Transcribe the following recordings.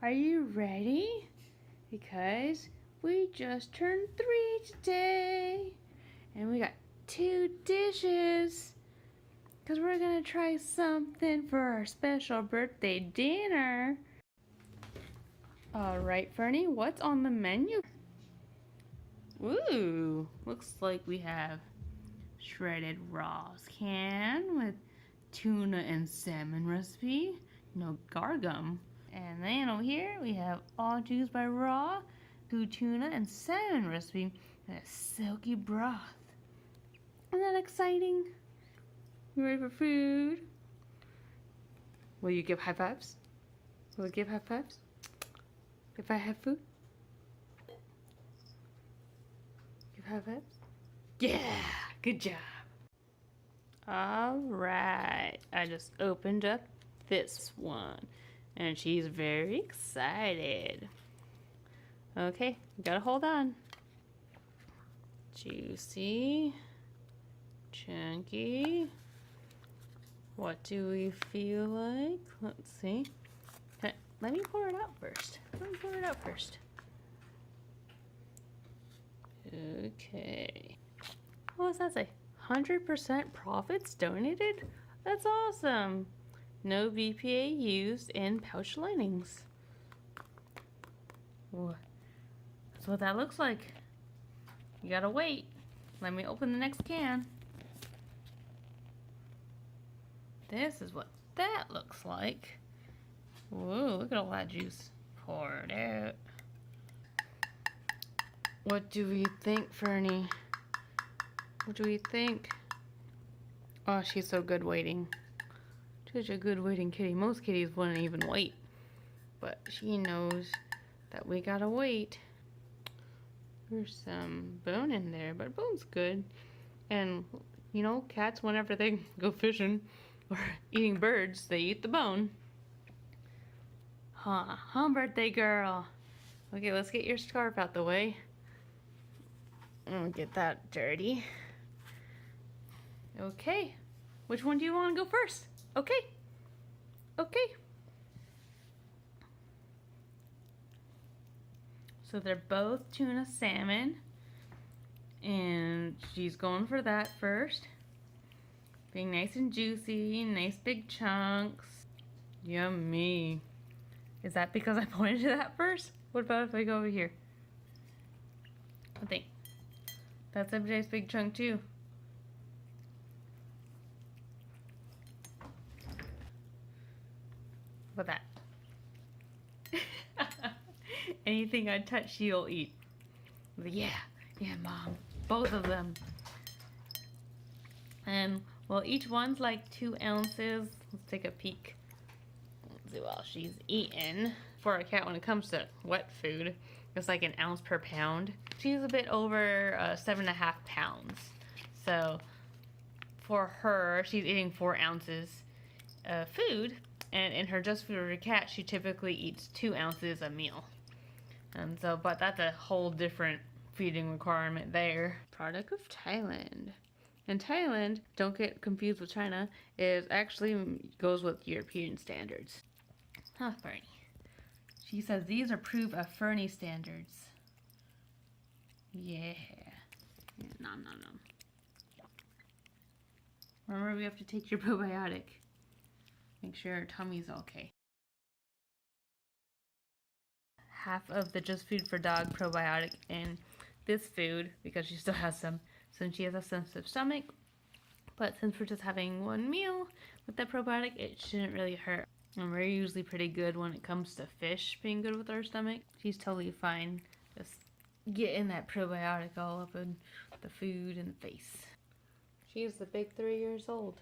Are you ready? Because we just turned 3 today. And we got 2 dishes. Because we're going to try something for our special birthday dinner. Alright, Fernie, what's on the menu? Ooh, looks like we have shredded Rawz can with tuna and salmon recipe. No gargum. And then over here we have all juice by Raw, good tuna and salmon recipe, and a silky broth. Isn't that exciting? You ready for food? Will you give high fives? Will you give high fives? If I have food? Give high fives? Yeah! Good job! Alright, I just opened up this one. And she's very excited. Okay, gotta hold on. Juicy. Chunky. What do we feel like? Let's see. Okay, let me pour it out first. Okay. What does that say? 100% profits donated? That's awesome. No BPA used in pouch linings. Ooh. That's what that looks like. You gotta wait. Let me open the next can. This is what that looks like. Whoa, look at all that juice. Pour it out. What do we think, Fernie? What do we think? Oh, she's so good waiting. Such a good waiting kitty. Most kitties wouldn't even wait. But she knows that we gotta wait. There's some bone in there, but bone's good. And, you know, cats, whenever they go fishing or eating birds, they eat the bone. Huh, birthday girl. Okay, let's get your scarf out the way. I'll get that dirty. Okay, which one do you want to go first? Okay. So they're both tuna salmon. And she's going for that first. Being nice and juicy, nice big chunks. Yummy. Is that because I pointed to that first? What about if I go over here? I think that's a nice big chunk too. What about that? Anything I touch, she'll eat. But yeah, Mom. Both of them. And, well, each one's like 2 ounces. Let's take a peek. Let's see while she's eating. For a cat, when it comes to wet food, it's like 1 ounce per pound. She's a bit over 7.5 pounds. So, for her, she's eating 4 ounces of food. And in her Just Food for a Cat, she typically eats 2 ounces a meal. And so, but that's a whole different feeding requirement there. Product of Thailand. And Thailand, don't get confused with China, is actually goes with European standards. Huh, Fernie. She says these approve of Fernie standards. Yeah. Nom nom nom. Remember, we have to take your probiotic. Make sure her tummy's okay. Half of the Just Food for Dog probiotic in this food, because she still has some, since she has a sensitive stomach. But since we're just having 1 meal with that probiotic, it shouldn't really hurt. And we're usually pretty good when it comes to fish being good with our stomach. She's totally fine just getting that probiotic all up in the food and the face. She's the big 3 years old.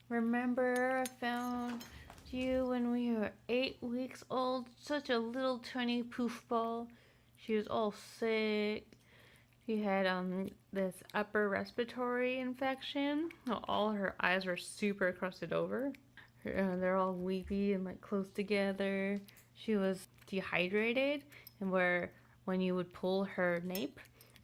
Remember, I found you when we were 8 weeks old, such a little tiny poof ball. She was all sick. She had this upper respiratory infection. All her eyes were super crusted over. They're all weepy and like close together. She was dehydrated, and when you would pull her nape,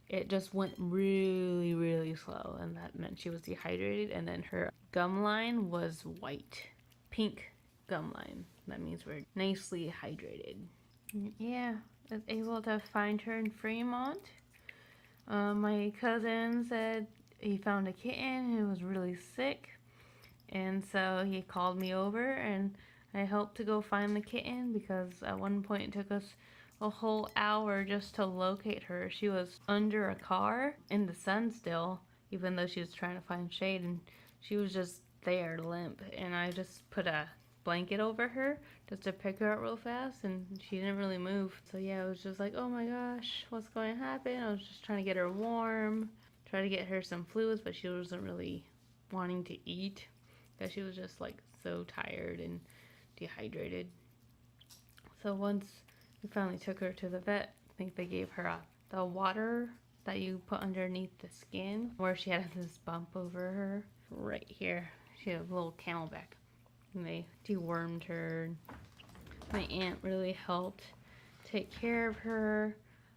it just went really, really slow, and that meant she was dehydrated. And then her gum line was white, pink gum line. That means we're nicely hydrated. Yeah, I was able to find her in Fremont. My cousin said he found a kitten who was really sick, and so he called me over and I helped to go find the kitten because at one point it took us a whole hour just to locate her. She was under a car in the sun still, even though she was trying to find shade, and she was just there limp, and I just put a blanket over her just to pick her up real fast, and she didn't really move. So yeah, it was just like, oh my gosh, what's going to happen? I was just trying to get her warm, try to get her some fluids, but she wasn't really wanting to eat because she was just like so tired and dehydrated. So once we finally took her to the vet, I think they gave her the water that you put underneath the skin, where she had this bump over her right here. She had a little camelback, and they dewormed her. My aunt really helped take care of her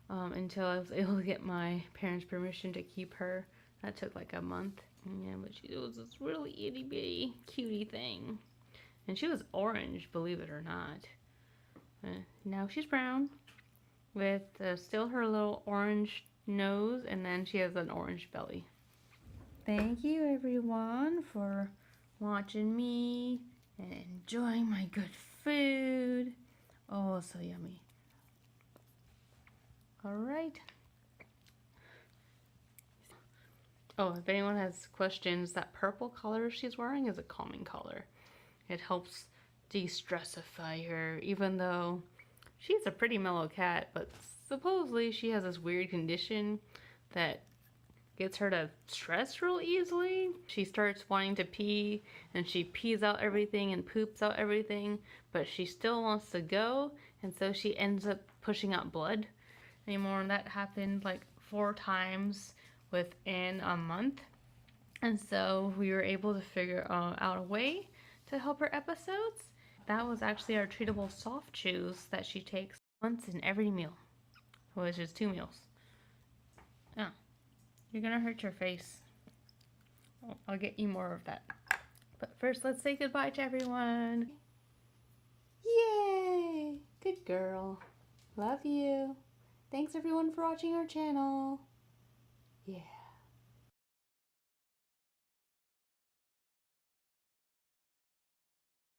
until I was able to get my parents' permission to keep her. That took like a month. Yeah, but she was this really itty bitty cutie thing. And she was orange, believe it or not. Now she's brown with still her little orange nose, and then she has an orange belly. Thank you everyone for watching me and enjoying my good food. Oh, so yummy. Alright. Oh, if anyone has questions, that purple color she's wearing is a calming color. It helps de-stressify her, even though she's a pretty mellow cat, but supposedly she has this weird condition that gets her to stress real easily. She starts wanting to pee, and she pees out everything and poops out everything, but she still wants to go, and so she ends up pushing out blood anymore. And that happened like 4 times within a month. And so we were able to figure out a way to help her episodes. That was actually our Treatibles Soft Chews that she takes once in every meal, which is 2 meals. Oh, you're gonna hurt your face. I'll get you more of that. But first, let's say goodbye to everyone. Yay! Good girl. Love you. Thanks everyone for watching our channel. Yeah.